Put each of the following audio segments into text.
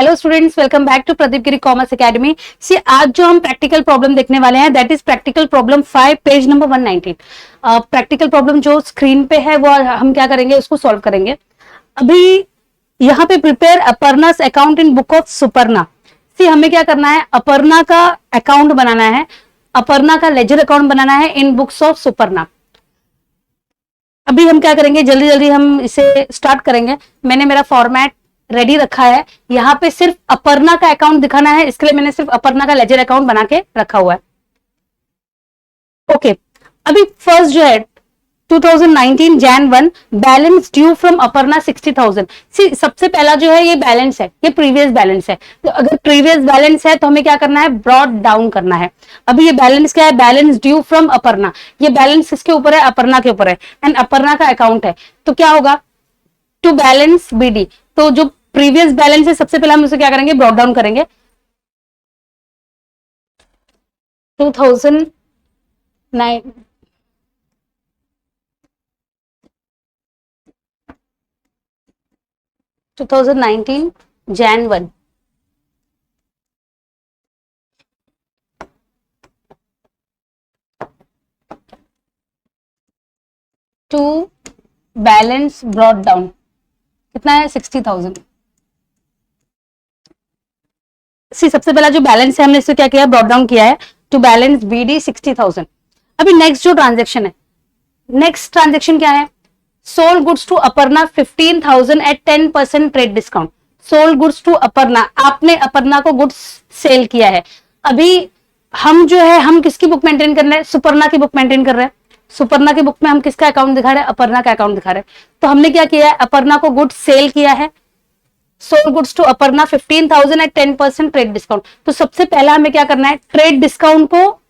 Hello students, welcome back to Pradeep Giri commerce academy. See आज जो हम प्रैक्टिकल प्रॉब्लम देखने वाले हैं that is practical problem 5 page number 119। Practical problem जो स्क्रीन पे है वो हम क्या करेंगे, उसको सॉल्व करेंगे। अभी यहाँ पे prepare Aparna's account in book of Suparna. See हमें क्या करना है, अपर्णा का अकाउंट बनाना है, अपर्णा का लेजर अकाउंट बनाना है इन बुक्स ऑफ सुपर्णा। अभी हम क्या करेंगे, जल्दी जल्दी हम इसे स्टार्ट करेंगे। मैंने मेरा फॉर्मेट रेडी रखा है, यहाँ पे सिर्फ अपर्णा का अकाउंट दिखाना है, इसके लिए मैंने सिर्फ अपर्णा का लेजर अकाउंट बना के रखा हुआ है। ओके, अभी फर्स्ट जो है 2019 Jan 1 balance due from Aparna 60,000। सी सबसे पहला जो है ये बैलेंस है, ये प्रीवियस बैलेंस है। तो अगर प्रीवियस बैलेंस है तो हमें क्या करना है, ब्रॉट डाउन करना है। अभी ये बैलेंस क्या है, बैलेंस ड्यू फ्रॉम अपर्णा। ये बैलेंस किसके ऊपर है, अपर्णा के ऊपर है, एंड अपर्णा का अकाउंट है। तो क्या होगा, टू बैलेंस बीडी। तो जो प्रीवियस बैलेंस है सबसे पहले हम उसे क्या करेंगे, ब्रॉट डाउन करेंगे। 2009 2019 Jan 1 to balance brought down कितना है, 60,000। सी सबसे पहला जो बैलेंस है हमने इससे क्या किया, ब्रॉट डाउन किया है टू बैलेंस बीडी 60,000। अभी नेक्स्ट जो ट्रांजेक्शन है, नेक्स्ट ट्रांजेक्शन क्या है, sold goods to Aparna 15,000 at 10% trade discount. Sold goods to Aparna, आपने अपर्णा को गुड्स सेल किया है। अभी हम जो है, हम किसकी बुक मेंटेन कर रहे हैं, सुपर्णा की बुक मेंटेन कर रहे हैं। सुपर्णा की बुक में हम किसका अकाउंट दिखा रहे हैं, अपर्णा का अकाउंट दिखा रहे हैं। तो हमने क्या किया है, अपर्णा को गुड्स सेल किया है, sold goods to Aparna 15,000 at 10% trade discount. तो सबसे पहला हमें क्या करना है, ट्रेड डिस्काउंट को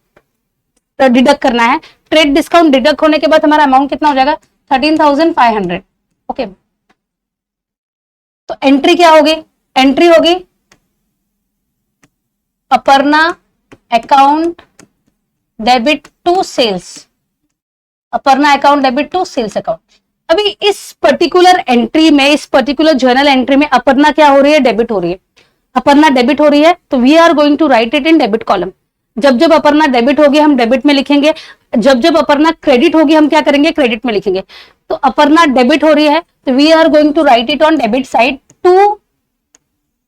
डिडक्ट करना है। ट्रेड डिस्काउंट डिडक्ट होने के बाद हमारा अमाउंट कितना हो जाएगा, 13,500। ओके, तो एंट्री क्या होगी, एंट्री होगी Aparna account debit to sales, Aparna account debit to sales account. अभी इस पर्टिकुलर एंट्री में, इस पर्टिकुलर जर्नल एंट्री में अपर्णा क्या हो रही है, डेबिट हो रही है। अपर्णा डेबिट हो रही है तो we are going to write it in debit column. जब जब अपर्णा डेबिट होगी हम डेबिट में लिखेंगे, जब जब अपर्णा क्रेडिट होगी हम क्या करेंगे, क्रेडिट में लिखेंगे। तो अपर्णा डेबिट हो रही है तो we are going to write it on debit side to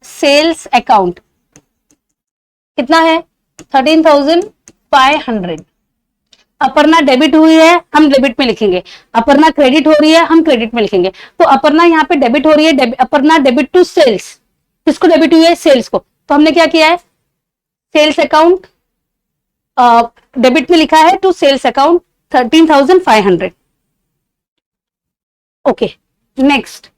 sales account. कितना है, 13,500। अपर्णा डेबिट हुई है, हम डेबिट में लिखेंगे। अपर्णा क्रेडिट हो रही है, हम क्रेडिट में लिखेंगे। तो अपर्णा यहाँ पे डेबिट हो रही है, अपर्णा डेबिट टू सेल्स। किसको डेबिट हुई है, सेल्स को। तो हमने क्या किया है, सेल्स अकाउंट डेबिट में लिखा है to sales account 13,500। Okay, next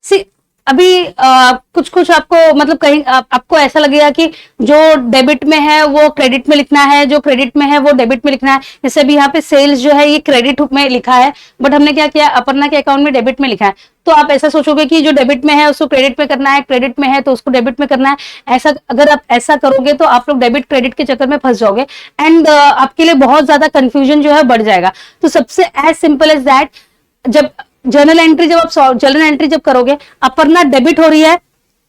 see अभी कुछ कुछ आपको मतलब कहीं आपको ऐसा लगेगा कि जो डेबिट में है वो क्रेडिट में लिखना है, जो क्रेडिट में है वो डेबिट में लिखना है। जैसे अभी यहाँ पे सेल्स जो है ये क्रेडिट में लिखा है, बट हमने क्या किया, अपर्णा के अकाउंट में डेबिट में लिखा है। तो आप ऐसा सोचोगे कि जो डेबिट में है उसको क्रेडिट में करना है, क्रेडिट में है तो उसको डेबिट में करना है। ऐसा अगर आप ऐसा करोगे तो आप लोग डेबिट क्रेडिट के चक्कर में फंस जाओगे, एंड आपके लिए बहुत ज्यादा कंफ्यूजन जो है बढ़ जाएगा। तो सबसे एज सिंपल एज दैट, जब जर्नल एंट्री जब करोगे, अपर्णा डेबिट हो रही है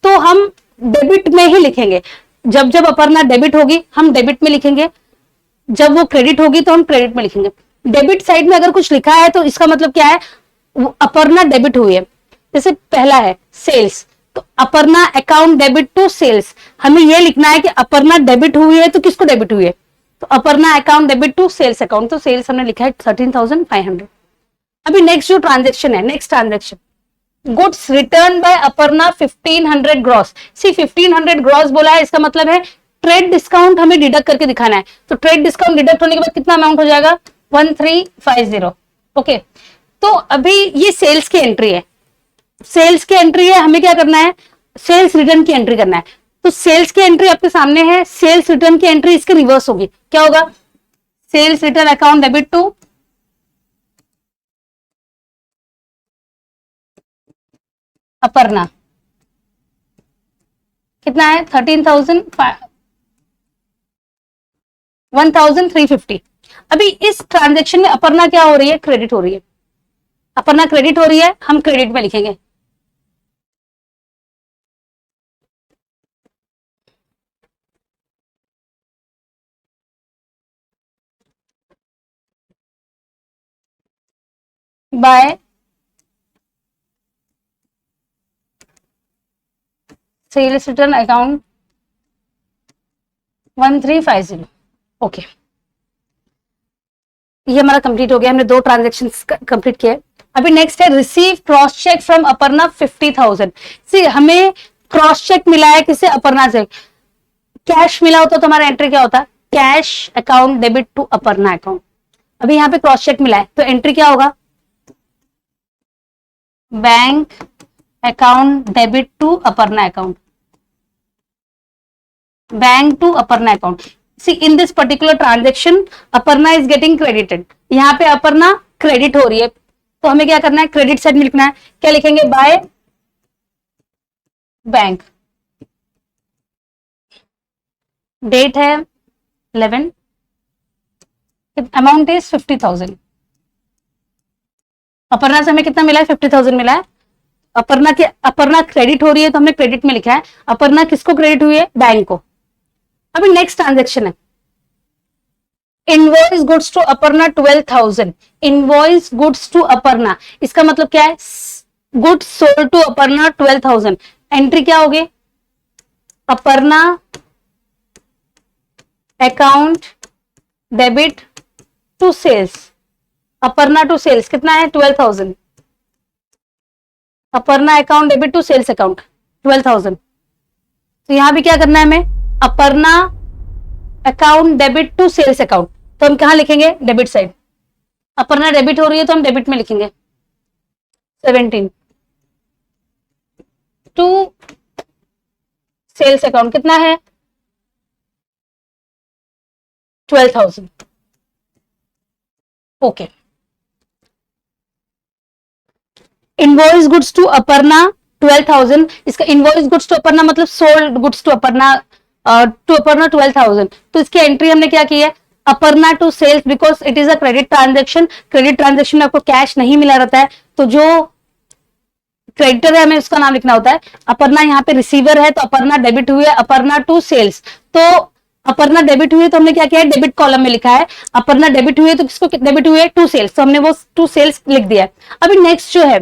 तो हम डेबिट में ही लिखेंगे। जब जब अपर्णा डेबिट होगी हम डेबिट में लिखेंगे, जब वो क्रेडिट होगी तो हम क्रेडिट में लिखेंगे। डेबिट साइड में अगर कुछ लिखा है तो इसका मतलब क्या है, अपर्णा डेबिट हुई है। जैसे पहला है सेल्स, तो Aparna account debit to sales, हमें यह लिखना है कि अपर्णा डेबिट हुई है तो किसको डेबिट हुई है, तो Aparna account debit to sales account. तो सेल्स हमने लिखा है 13,500। अभी नेक्स्ट जो ट्रांजेक्शन है, next transaction, goods return by Aparna 1500 gross. See 1500 gross बोला है, इसका मतलब है ट्रेड डिस्काउंट हमें डिडक्ट करके दिखाना है। तो ट्रेड डिस्काउंट डिडक्ट होने के बाद कितना अमाउंट हो जाएगा, 1350। ओके, तो अभी ये सेल्स की एंट्री है, सेल्स की एंट्री है, हमें क्या करना है, सेल्स रिटर्न की एंट्री करना है। तो सेल्स की एंट्री आपके सामने है, सेल्स रिटर्न की एंट्री इसके रिवर्स होगी। क्या होगा, sales return account debit to Aparna, कितना है, 13,350। अभी इस ट्रांजेक्शन में अपर्णा क्या हो रही है, क्रेडिट हो रही है। अपर्णा क्रेडिट हो रही है, हम क्रेडिट में लिखेंगे। By sales return account 1350। Okay, ये हमारा कंप्लीट हो गया, हमने 2 ट्रांजेक्शन कंप्लीट किए। अभी नेक्स्ट है receive cross cheque from Aparna 50,000। See हमें क्रॉस चेक मिला है किसे, अपर्णा से। कैश मिला होता तो हमारा एंट्री क्या होता, cash account debit to Aparna account. अभी यहाँ पे क्रॉस चेक मिला है तो एंट्री क्या होगा, bank account debit to Aparna account, bank to Aparna account. See in this particular transaction Aparna is getting credited, यहाँ पे अपर्णा क्रेडिट हो रही है, तो हमें क्या करना है, क्रेडिट साइड में लिखना है। क्या लिखेंगे, बाय बैंक, डेट है 11, अमाउंट इज 50,000। अपर्णा से हमें कितना मिला है, 50,000 मिला है। अपर्णा क्रेडिट हो रही है तो हमने क्रेडिट में लिखा है। अपर्णा किसको क्रेडिट हुई है, बैंक को। अभी नेक्स्ट ट्रांजेक्शन है, invoice goods to Aparna 12,000। Invoice goods to Aparna, इसका मतलब क्या है, goods sold to Aparna 12,000। Entry क्या होगी, Aparna account debit to sales, Aparna to sales कितना है 12,000, Aparna account debit to sales account 12,000। तो यहां भी क्या करना है हमें, Aparna account debit to sales account, तो हम कहां लिखेंगे, डेबिट साइड। अपर्णा डेबिट हो रही है तो हम डेबिट में लिखेंगे 17 टू सेल्स अकाउंट कितना है 12,000। Okay, invoice goods to Aparna 12,000, इसका इनवॉइस गुड्स टू अपर्णा मतलब सोल्ड गुड्स टू अपर्णा 12,000। तो इसकी एंट्री हमने क्या की है, Aparna to sales, because it is a credit transaction. Credit transaction में आपको कैश नहीं मिला रहता है, तो जो क्रेडिटर है हमें उसका नाम लिखना होता है। अपर्णा यहाँ पे रिसीवर है तो अपर्णा डेबिट हुई है, अपर्णा टू सेल्स। तो अपर्णा डेबिट हुई है तो हमने क्या किया है, डेबिट कॉलम में लिखा है। अपर्णा डेबिट हुई है तो किसको डेबिट हुई है, टू सेल्स, तो हमने वो टू सेल्स लिख दिया है। अभी नेक्स्ट जो है,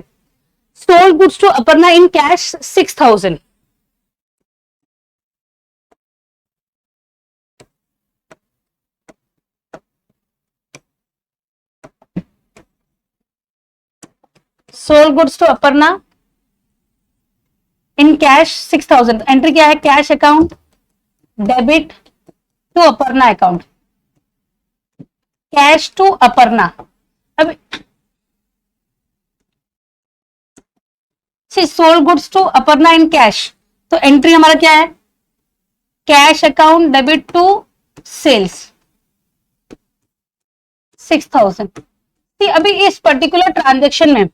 sold goods to Aparna in cash 6,000। Sold goods to Aparna in cash 6,000। Entry क्या है, cash account debit to Aparna account, cash to Aparna. अब sold goods to Aparna in cash, तो एंट्री हमारा क्या है, cash account debit to sales 6,000। अभी इस पर्टिकुलर ट्रांजेक्शन में,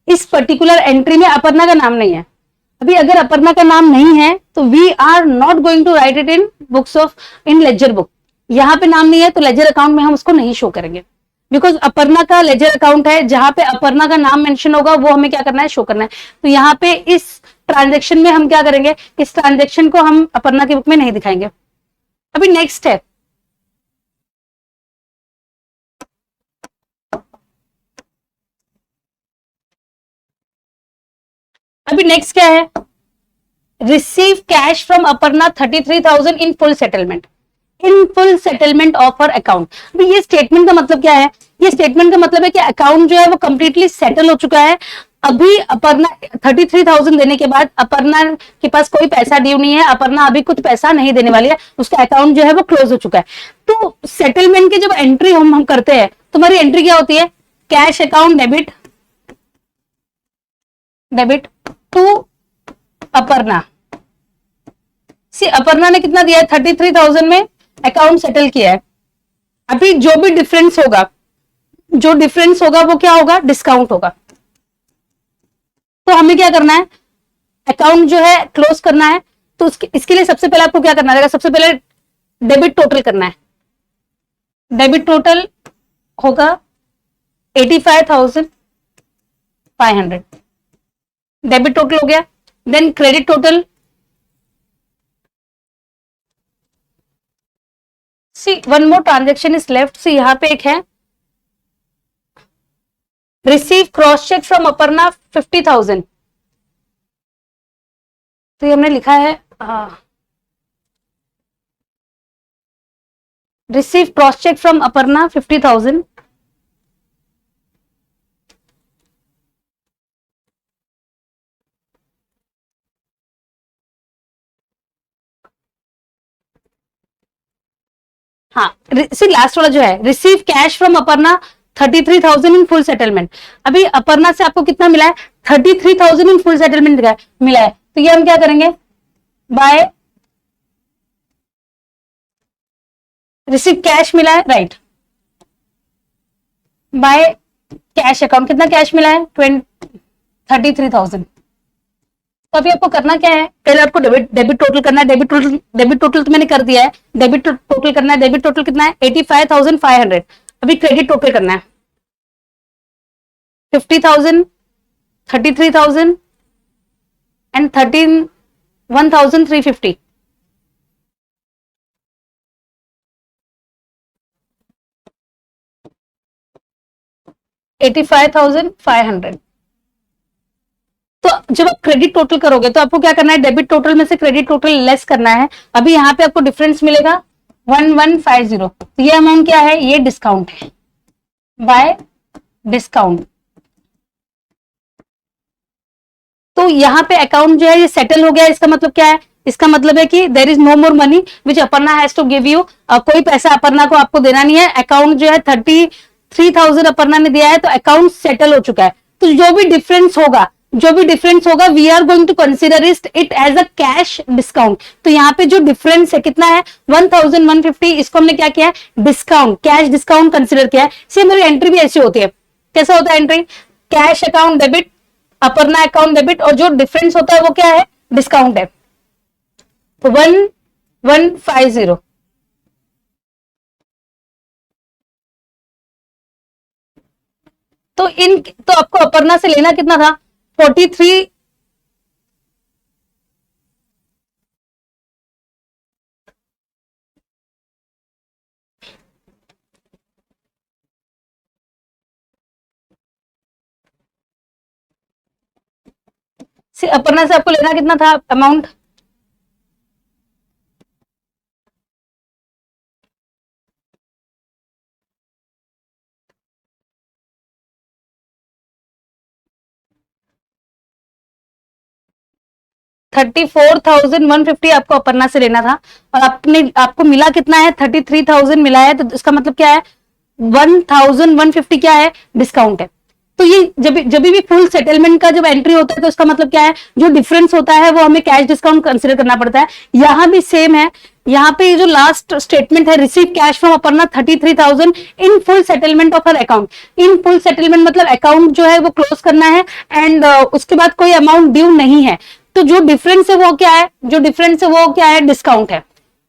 इस पर्टिकुलर एंट्री में अपर्णा का नाम नहीं है। अभी अगर अपर्णा का नाम नहीं है तो we are not going to write it in books of, in ledger book. यहां पे नाम नहीं है तो लेजर अकाउंट में हम उसको नहीं शो करेंगे, बिकॉज अपर्णा का लेजर अकाउंट है, जहां पे अपर्णा का नाम मेंशन होगा वो हमें क्या करना है, शो करना है। तो यहाँ पे इस ट्रांजेक्शन में हम क्या करेंगे, इस ट्रांजेक्शन को हम अपर्णा की बुक में नहीं दिखाएंगे। अभी नेक्स्ट है, अभी नेक्स्ट क्या है, receive cash from Aparna 33,000 in full settlement, in full settlement of her account. अभी ये स्टेटमेंट का मतलब क्या है, ये स्टेटमेंट का मतलब है कि अकाउंट जो है वो कंप्लीटली सेटल हो चुका है। अभी अपर्णा 33,000 देने के बाद अपर्णा के पास कोई पैसा ड्यू नहीं है, अपर्णा अभी कुछ पैसा नहीं देने वाली है, उसका अकाउंट जो है वो क्लोज हो चुका है। तो सेटलमेंट की जब एंट्री हम करते हैं तो हमारी एंट्री क्या होती है, cash account debit, debit to Aparna. See Aparna ने कितना दिया है, 33,000 में अकाउंट सेटल किया है। अभी जो भी डिफरेंस होगा, जो डिफरेंस होगा वो क्या होगा, डिस्काउंट होगा। तो हमें क्या करना है, अकाउंट जो है क्लोज करना है, तो इसके लिए सबसे पहले आपको क्या करना रहेगा, सबसे पहले डेबिट टोटल करना है। डेबिट टोटल होगा 85,500, डेबिट टोटल हो गया। Then credit total, see one more transaction is left. See यहां पे एक है receive cross cheque from Aparna 50,000। तो ये हमने लिखा है receive cross cheque from Aparna 50,000। हाँ, लास्ट वाला जो है, receive cash from Aparna 33,000 in full settlement. अभी अपर्णा से आपको कितना मिला है? 33,000 इन फुल सेटलमेंट मिला है। तो ये हम क्या करेंगे? बाय रिसीव कैश मिला है, राइट, बाय कैश अकाउंट कितना कैश मिला है? 33,000। तो अभी आपको करना क्या है? पहले आपको डेबिट टोटल करना है। डेबिट टोटल तो मैंने कर दिया है। डेबिट टोटल करना है। डेबिट टोटल कितना है? 85,500। अभी क्रेडिट टोटल करना है। 50,000, 33,000 एंड 1,350। 85,500। तो जब आप क्रेडिट टोटल करोगे तो आपको क्या करना है? डेबिट टोटल में से क्रेडिट टोटल लेस करना है। अभी यहाँ पे आपको डिफरेंस मिलेगा 1150। तो ये अमाउंट क्या है? ये डिस्काउंट है, बाय डिस्काउंट। तो यहाँ पे अकाउंट जो है ये सेटल हो गया। इसका मतलब क्या है? इसका मतलब है कि there is no more money which Aparna has to give you. कोई पैसा अपर्णा को आपको देना नहीं है। अकाउंट जो है 33,000 अपर्णा ने दिया है, तो अकाउंट सेटल हो चुका है। तो जो भी डिफरेंस होगा we are going to consider it as a cash discount. तो यहाँ पे जो डिफरेंस है कितना है? 1,150। इसको हमने क्या किया है? डिस्काउंट, कैश डिस्काउंट कंसिडर किया है। सेम मेरी एंट्री भी ऐसी होती है। कैसा होता है entry? Cash account debit, Aparna account debit, और जो डिफरेंस होता है वो क्या है? डिस्काउंट है। तो 1150। तो आपको अपर्णा से लेना कितना था? 43। अपर्णा से आपको लेना कितना था अमाउंट? 34,150 आपको अपर्णा से लेना था। और आपको मिला कितना है? 33,000 मिला है। तो इसका मतलब क्या है? 1,150 क्या है? डिस्काउंट है। तो ये जब भी फुल सेटलमेंट का जब एंट्री होता है तो इसका मतलब क्या है? जो डिफरेंस होता है वो हमें कैश डिस्काउंट कंसिडर करना पड़ता है। यहां भी सेम है। यहाँ पे जो लास्ट स्टेटमेंट है, receive cash from Aparna 33,000 in full settlement of her account. In full settlement मतलब अकाउंट जो है वो क्लोज करना है एंड उसके बाद कोई अमाउंट ड्यू नहीं है। तो जो डिफरेंस है वो क्या है? जो डिफरेंस है वो क्या है? डिस्काउंट है।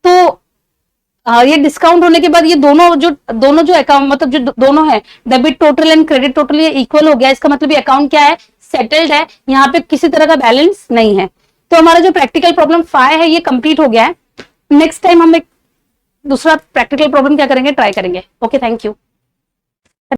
तो ये डिस्काउंट होने के बाद ये दोनों जो अकाउंट मतलब जो दोनों है, debit total and credit total, ये इक्वल हो गया। इसका मतलब ये अकाउंट क्या है? सेटल्ड है। यहाँ पे किसी तरह का बैलेंस नहीं है। तो हमारा जो प्रैक्टिकल प्रॉब्लम 5 है ये कंप्लीट हो गया है। नेक्स्ट टाइम हम एक दूसरा प्रैक्टिकल प्रॉब्लम क्या करेंगे? ट्राई करेंगे। Okay, thank you.